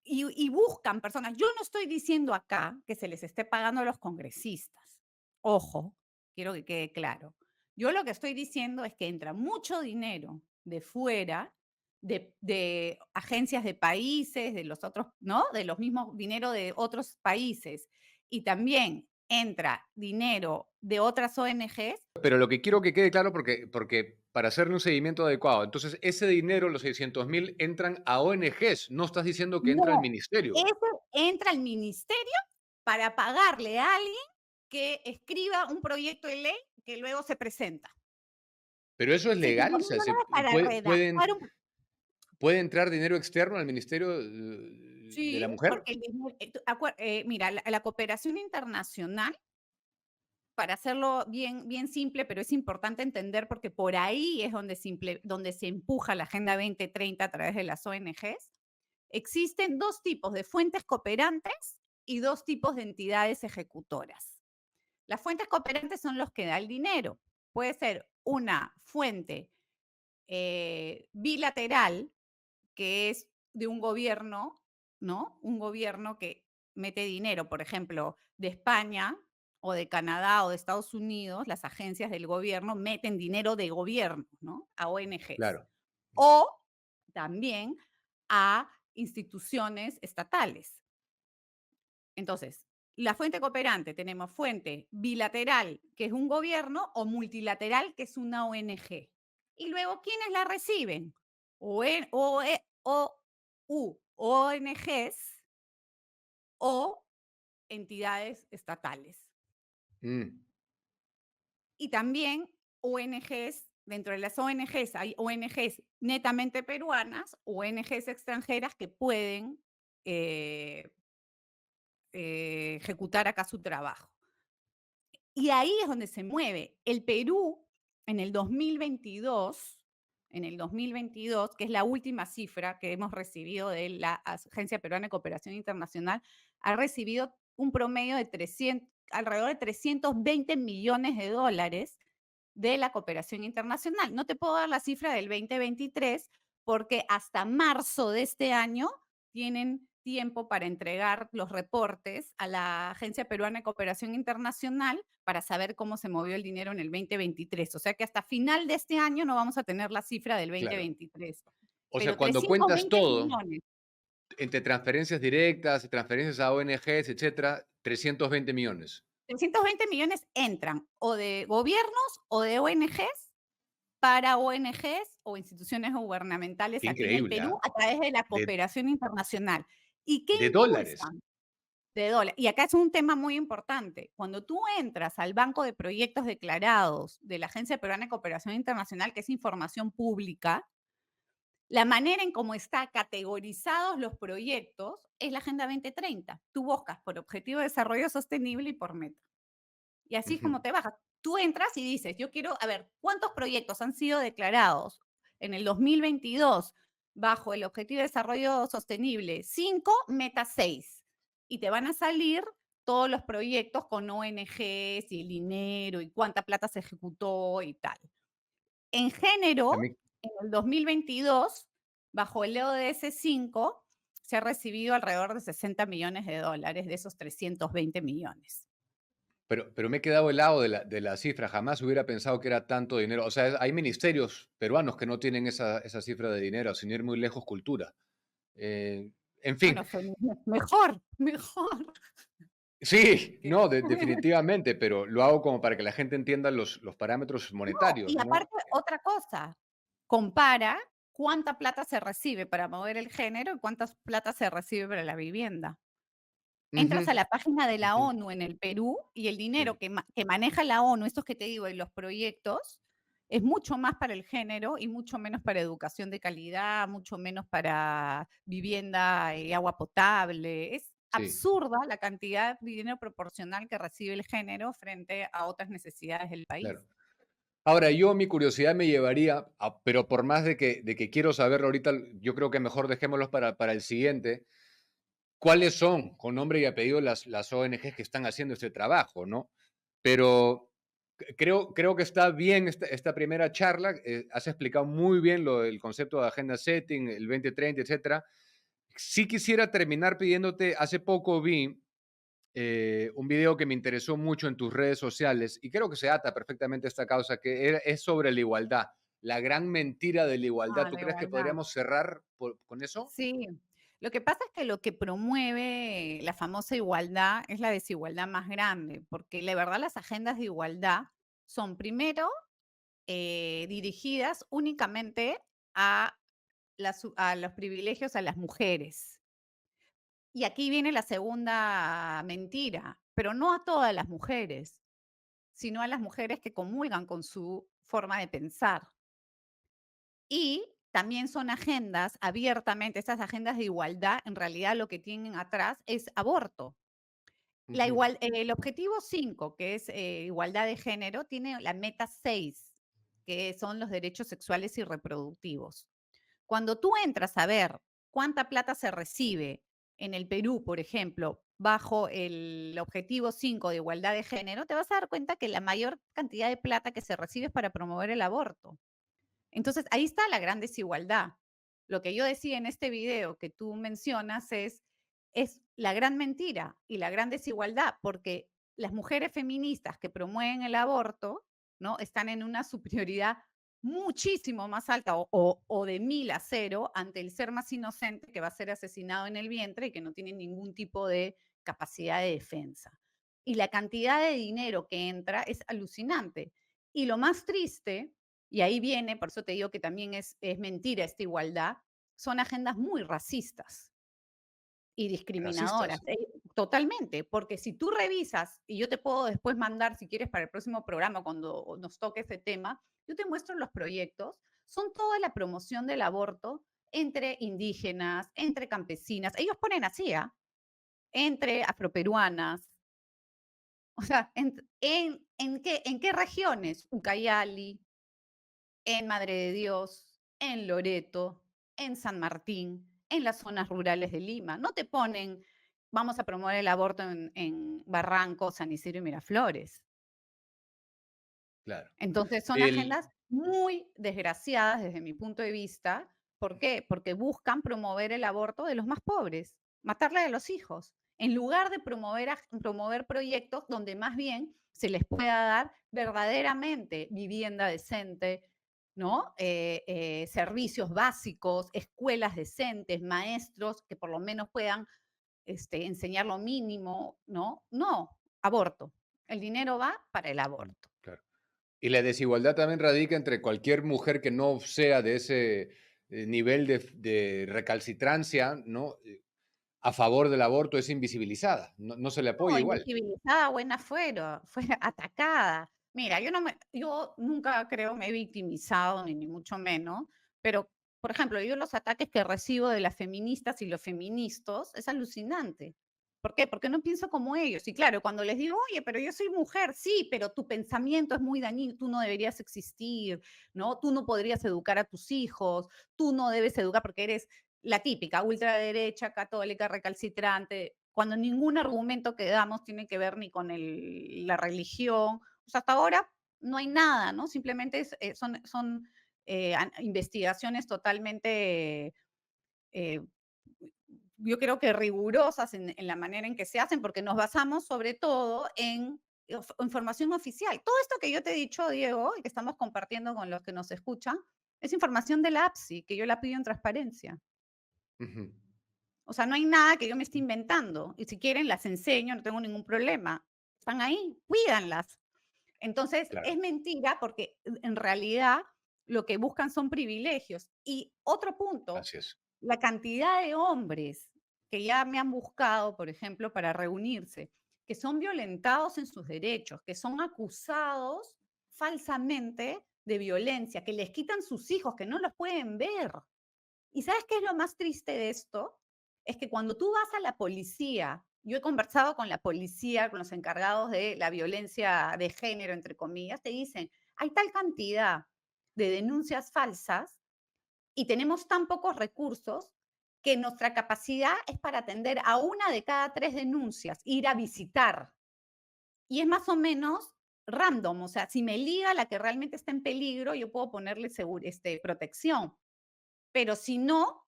y buscan personas. Yo no estoy diciendo acá que se les esté pagando a los congresistas. Ojo, quiero que quede claro. Yo lo que estoy diciendo es que entra mucho dinero de fuera, de agencias de países, de los otros, ¿no? De los mismos dinero de otros países. Y también entra dinero de otras ONGs. Pero lo que quiero que quede claro, porque para hacerle un seguimiento adecuado, entonces ese dinero, los 600.000, entran a ONGs, no estás diciendo que entra al No, ministerio. ese entra al ministerio para pagarle a alguien que escriba un proyecto de ley que luego se presenta. Pero eso es legal, o 600.000 sea, dólares para redactar un. puede entrar dinero externo al ministerio de Sí, la mujer. porque el dinero, mira, la cooperación internacional, para hacerlo bien, bien simple, pero es importante entender porque por ahí es donde se empuja la Agenda 2030 a través de las ONGs. Existen 2 tipos de fuentes cooperantes y 2 tipos de entidades ejecutoras. Las fuentes cooperantes son los que da el dinero. Puede ser una fuente bilateral, que es de un gobierno, ¿no? Un gobierno que mete dinero, por ejemplo, de España o de Canadá o de Estados Unidos, las agencias del gobierno meten dinero de gobierno, ¿no? A ONGs. Claro. O también a instituciones estatales. Entonces, la fuente cooperante, tenemos fuente bilateral, que es un gobierno, o multilateral, que es una ONG. Y luego, ¿quiénes la reciben? ONGs o entidades estatales. Mm, Y también ONGs, dentro de las ONGs hay ONGs netamente peruanas, ONGs extranjeras que pueden eh, ejecutar acá su trabajo. Y ahí es donde se mueve. El Perú, en el 2022, que es la última cifra que hemos recibido de la Agencia Peruana de Cooperación Internacional, ha recibido un promedio de alrededor de 320 millones de dólares de la cooperación internacional. No te puedo dar la cifra del 2023 porque hasta marzo de este año tienen tiempo para entregar los reportes a la Agencia Peruana de Cooperación Internacional para saber cómo se movió el dinero en el 2023. O sea que hasta final de este año no vamos a tener la cifra del claro. 2023. O sea, Pero cuando cuentas 320 todo, millones. entre transferencias directas y transferencias a ONGs, etcétera, 320 millones. 320 millones entran o de gobiernos o de ONGs para ONGs o instituciones gubernamentales Qué aquí en el increíble, Perú ¿ah? a través de la De, cooperación internacional. ¿Y qué de dólares. impulsan? De dólares. Y acá es un tema muy importante. Cuando tú entras al banco de proyectos declarados de la Agencia Peruana de Cooperación Internacional, que es información pública, la manera en cómo está categorizados los proyectos es la Agenda 2030. Tú buscas por Objetivo de Desarrollo Sostenible y por meta. Y así es Ujú. como te bajas. Tú entras y dices, yo quiero, a ver, ¿cuántos proyectos han sido declarados en el 2022 bajo el Objetivo de Desarrollo Sostenible? 5, meta 6. Y te van a salir todos los proyectos con ONGs y el dinero y cuánta plata se ejecutó y tal. En género, A mí, en el 2022, bajo el ODS 5, se ha recibido alrededor de 60 millones de dólares de esos 320 millones. pero me he quedado helado de la cifra. Jamás hubiera pensado que era tanto dinero. O sea, hay ministerios peruanos que no tienen esa cifra de dinero, sin ir muy lejos, cultura. Eh, en fin, Bueno, mejor, mejor. sí, Que no, definitivamente, pero lo hago como para que la gente entienda los parámetros no, monetarios, y ¿no? aparte otra cosa, compara cuánta plata se recibe para mover el género y cuánta plata se recibe para la vivienda. Ujú, Entras a la página de la ujú, ONU en el Perú y el dinero sí, que maneja la ONU, estos que te digo, y los proyectos, es mucho más para el género y mucho menos para educación de calidad, mucho menos para vivienda y agua potable. Es sí, absurda la cantidad de dinero proporcional que recibe el género frente a otras necesidades del país. claro. Ahora, mi curiosidad me llevaría, pero por más de que quiero saberlo ahorita, yo creo que mejor dejémoslos para el siguiente. ¿Cuáles son, con nombre y apellido, las ONGs que están haciendo este trabajo, no? Pero creo que está bien esta primera charla. Has explicado muy bien el concepto de agenda setting, el 2030, etcétera. Sí quisiera terminar pidiéndote, hace poco vi un video que me interesó mucho en tus redes sociales y creo que se ata perfectamente a esta causa, que es sobre la igualdad, la gran mentira de la igualdad. Ah, ¿Tú la crees que igualdad. podríamos cerrar con eso? Sí. Lo que pasa es que lo que promueve la famosa igualdad es la desigualdad más grande, porque la verdad las agendas de igualdad son primero dirigidas únicamente a, a los privilegios a las mujeres. Y aquí viene la segunda mentira, pero no a todas las mujeres, sino a las mujeres que comulgan con su forma de pensar. Y también son agendas abiertamente, estas agendas de igualdad, en realidad lo que tienen atrás es aborto. Ujú, El objetivo 5, que es igualdad de género, tiene la meta 6, que son los derechos sexuales y reproductivos. Cuando tú entras a ver cuánta plata se recibe en el Perú, por ejemplo, bajo el objetivo 5 de igualdad de género, te vas a dar cuenta que la mayor cantidad de plata que se recibe es para promover el aborto. Entonces, ahí está la gran desigualdad. Lo que yo decía en este video que tú mencionas es la gran mentira y la gran desigualdad, porque las mujeres feministas que promueven el aborto, ¿no? Están en una superioridad muchísimo más alta o de 1000 a 0 ante el ser más inocente que va a ser asesinado en el vientre y que no tiene ningún tipo de capacidad de defensa. Y la cantidad de dinero que entra es alucinante. Y lo más triste, y ahí viene, por eso te digo que también es mentira esta igualdad, son agendas muy racistas y discriminadoras, racistas, totalmente, porque si tú revisas, y yo te puedo después mandar, si quieres, para el próximo programa, cuando nos toque ese tema, yo te muestro los proyectos, son toda la promoción del aborto entre indígenas, entre campesinas, ellos ponen así, ¿ah? Entre afroperuanas, o sea, en qué regiones? Ucayali, en Madre de Dios, en Loreto, en San Martín, en las zonas rurales de Lima. No te ponen, vamos a promover el aborto en Barranco, San Isidro y Miraflores. claro. Entonces son El, agendas muy desgraciadas desde mi punto de vista. ¿Por qué? Porque buscan promover el aborto de los más pobres, matarle a los hijos, en lugar de promover proyectos donde más bien se les pueda dar verdaderamente vivienda decente, ¿no? Servicios básicos, escuelas decentes, maestros que por lo menos puedan enseñar lo mínimo, ¿no? No, aborto. El dinero va para el aborto. claro. Y la desigualdad también radica entre cualquier mujer que no sea de ese nivel de recalcitrancia, ¿no? A favor del aborto es invisibilizada, no, no se le apoya No, igual. invisibilizada, buena fuera, fue atacada. Mira, yo nunca creo me he victimizado, ni mucho menos, pero, por ejemplo, yo los ataques que recibo de las feministas y los feministas es alucinante. ¿Por qué? Porque no pienso como ellos. Y claro, cuando les digo, oye, pero yo soy mujer, sí, pero tu pensamiento es muy dañino, tú no deberías existir, ¿no? Tú no podrías educar a tus hijos, tú no debes educar porque eres la típica, ultraderecha, católica, recalcitrante, cuando ningún argumento que damos tiene que ver ni con la religión. O sea, hasta ahora no hay nada, ¿no? Simplemente son investigaciones totalmente, eh, yo creo que rigurosas en la manera en que se hacen, porque nos basamos sobre todo en información oficial. Todo esto que yo te he dicho, Diego, y que estamos compartiendo con los que nos escuchan, es información de la APSI, que yo la pido en transparencia. Ujú, O sea, no hay nada que yo me esté inventando. Y si quieren, las enseño, no tengo ningún problema. Están ahí, cuídanlas. Entonces, claro, es mentira porque en realidad lo que buscan son privilegios. Y otro punto, así es. la cantidad de hombres que ya me han buscado, por ejemplo, para reunirse, que son violentados en sus derechos, que son acusados falsamente de violencia, que les quitan sus hijos, que no los pueden ver. ¿Y sabes qué es lo más triste de esto? Es que cuando tú vas a la policía, yo he conversado con la policía, con los encargados de la violencia de género, entre comillas, te dicen, hay tal cantidad de denuncias falsas y tenemos tan pocos recursos que nuestra capacidad es para atender a una de cada 3 denuncias, ir a visitar. Y es más o menos random, o sea, si me liga la que realmente está en peligro, yo puedo ponerle protección. Pero si no,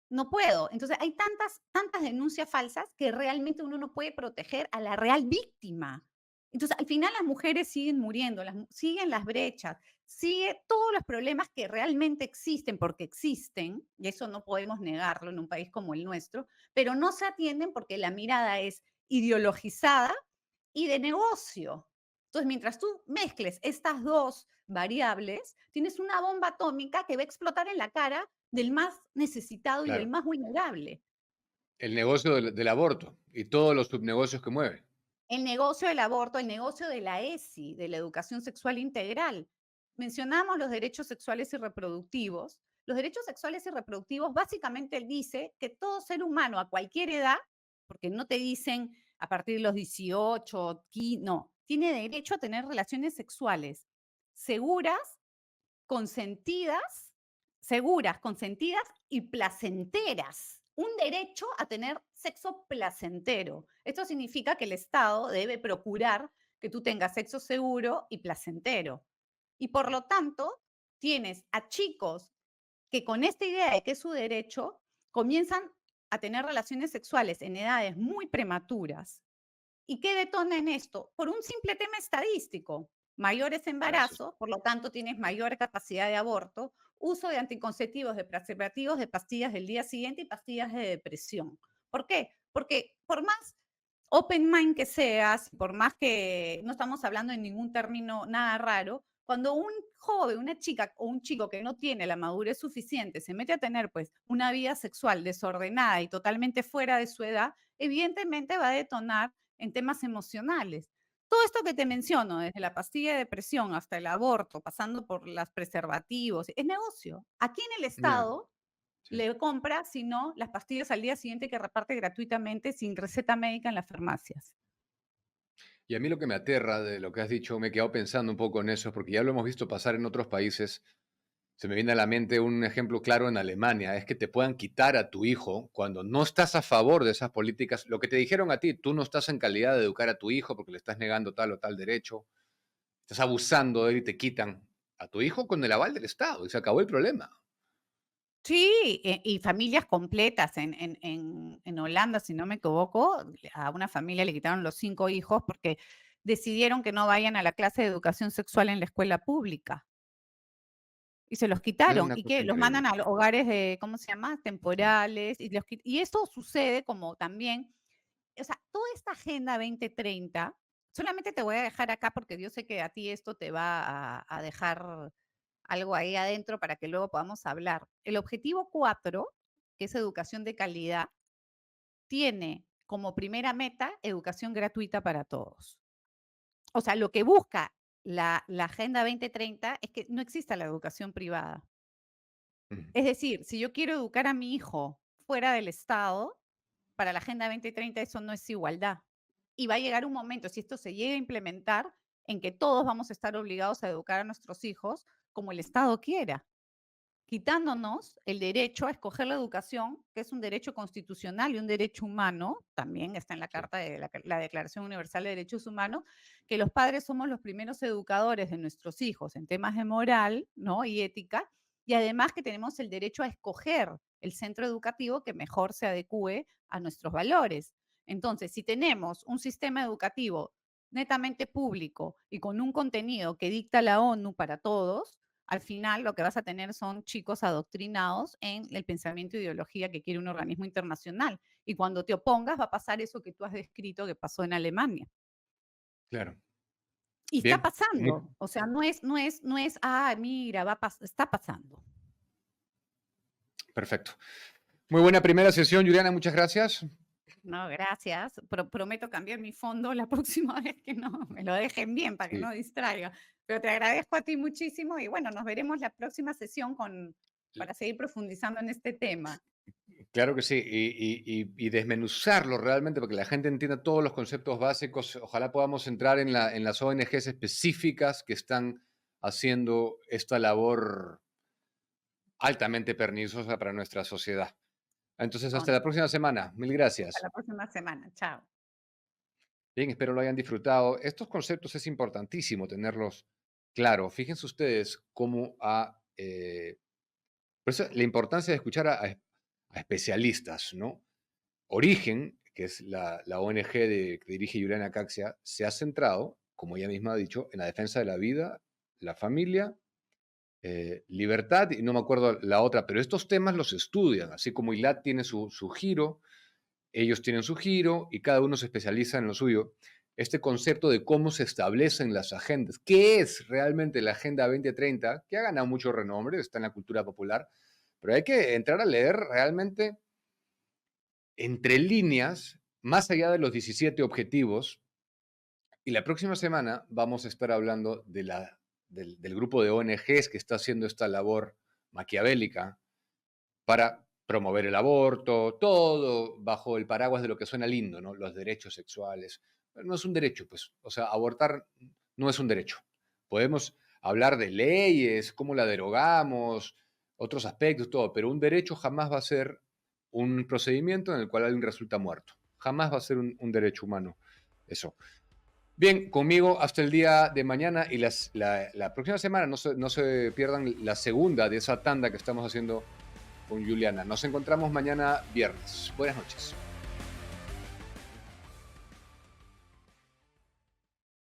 no puedo. Entonces, hay tantas denuncias falsas que realmente uno no puede proteger a la real víctima. Entonces, al final las mujeres siguen muriendo, siguen las brechas, sigue todos los problemas que realmente existen, porque existen, y eso no podemos negarlo en un país como el nuestro, pero no se atienden porque la mirada es ideologizada y de negocio. Entonces, mientras tú mezcles estas dos variables, tienes una bomba atómica que va a explotar en la cara del más necesitado y del Claro. más vulnerable. El negocio del aborto y todos los subnegocios que mueve. El negocio del aborto, el negocio de la ESI, de la educación sexual integral. Mencionamos los derechos sexuales y reproductivos. Los derechos sexuales y reproductivos básicamente dice que todo ser humano a cualquier edad, porque no te dicen a partir de los 18, no, tiene derecho a tener relaciones sexuales seguras, consentidas, seguras, consentidas y placenteras. Un derecho a tener sexo placentero. Esto significa que el Estado debe procurar que tú tengas sexo seguro y placentero. Y por lo tanto, tienes a chicos que con esta idea de que es su derecho, comienzan a tener relaciones sexuales en edades muy prematuras. ¿Y qué detona en esto? Por un simple tema estadístico. Mayores Gracias. embarazos, por lo tanto tienes mayor capacidad de aborto, uso de anticonceptivos, de preservativos, de pastillas del día siguiente y pastillas de depresión. ¿Por qué? Porque por más open mind que seas, por más que no estamos hablando en ningún término nada raro, cuando un joven, una chica o un chico que no tiene la madurez suficiente se mete a tener pues una vida sexual desordenada y totalmente fuera de su edad, evidentemente va a detonar en temas emocionales. Todo esto que te menciono, desde la pastilla de depresión hasta el aborto, pasando por los preservativos, es negocio. Aquí en el Ya, Estado sí. le compra, si no, las pastillas al día siguiente que reparte gratuitamente sin receta médica en las farmacias. Y a mí lo que me aterra de lo que has dicho, me he quedado pensando un poco en eso, porque ya lo hemos visto pasar en otros países. Se me viene a la mente un ejemplo claro en Alemania, es que te puedan quitar a tu hijo cuando no estás a favor de esas políticas. Lo que te dijeron a ti, tú no estás en calidad de educar a tu hijo porque le estás negando tal o tal derecho, estás abusando de él y te quitan a tu hijo con el aval del Estado y se acabó el problema. Sí, y familias completas. En Holanda, si no me equivoco, a una familia le quitaron los 5 hijos porque decidieron que no vayan a la clase de educación sexual en la escuela pública. Y se los Es quitaron, una y cosa que los increíble. mandan a hogares de, ¿cómo se llama? Sí, Temporales, y esto sucede como también, o sea, toda esta Agenda 2030, solamente te voy a dejar acá porque yo sé que a ti esto te va a dejar algo ahí adentro para que luego podamos hablar. El objetivo 4, que es educación de calidad, tiene como primera meta educación gratuita para todos. O sea, lo que busca la Agenda 2030 es que no exista la educación privada. ujú, Es decir, si yo quiero educar a mi hijo fuera del Estado, para la Agenda 2030 eso no es igualdad. Y va a llegar un momento, si esto se llega a implementar, en que todos vamos a estar obligados a educar a nuestros hijos como el Estado quiera, quitándonos el derecho a escoger la educación, que es un derecho constitucional y un derecho humano, también está en la sí, Carta de la Declaración Universal de Derechos Humanos, que los padres somos los primeros educadores de nuestros hijos en temas de moral, ¿no? Y ética, y además que tenemos el derecho a escoger el centro educativo que mejor se adecue a nuestros valores. Entonces, si tenemos un sistema educativo netamente público y con un contenido que dicta la ONU para todos, al final lo que vas a tener son chicos adoctrinados en el pensamiento e ideología que quiere un organismo internacional. Y cuando te opongas va a pasar eso que tú has descrito que pasó en Alemania. claro. Y está Bien, pasando, o sea, no es, ah, mira, está pasando. perfecto. Muy buena primera sesión, Juliana, muchas gracias. No, gracias. Prometo cambiar mi fondo la próxima vez que no me lo dejen bien para que Sí, no distraiga. Pero te agradezco a ti muchísimo y bueno, nos veremos la próxima sesión para seguir profundizando en este tema. claro que sí, y desmenuzarlo realmente para que la gente entienda todos los conceptos básicos. Ojalá podamos entrar en las ONGs específicas que están haciendo esta labor altamente perniciosa para nuestra sociedad. Entonces, hasta Son, la próxima semana. Mil hasta gracias. la próxima semana. Chao. Bien, espero lo hayan disfrutado. Estos conceptos es importantísimo tenerlos claros. Fíjense ustedes cómo por eso la importancia de escuchar a especialistas, ¿no? Origen, que es la ONG que dirige Juliana Caxia, se ha centrado como ella misma ha dicho, en la defensa de la vida, la familia, libertad, y no me acuerdo la otra, pero estos temas los estudian, así como ILAT tiene su giro, ellos tienen su giro y cada uno se especializa en lo suyo. Este concepto de cómo se establecen las agendas, qué es realmente la Agenda 2030, que ha ganado mucho renombre, está en la cultura popular, pero hay que entrar a leer realmente entre líneas, más allá de los 17 objetivos. Y la próxima semana vamos a estar hablando del grupo de ONGs que está haciendo esta labor maquiavélica para promover el aborto, todo bajo el paraguas de lo que suena lindo, ¿no? Los derechos sexuales. Pero no es un derecho, pues. O sea, abortar no es un derecho. Podemos hablar de leyes, cómo la derogamos, otros aspectos, todo, pero un derecho jamás va a ser un procedimiento en el cual alguien resulta muerto. Jamás va a ser un derecho humano eso. Bien, conmigo hasta el día de mañana y la próxima semana no se pierdan la segunda de esa tanda que estamos haciendo con Juliana. Nos encontramos mañana viernes. Buenas noches.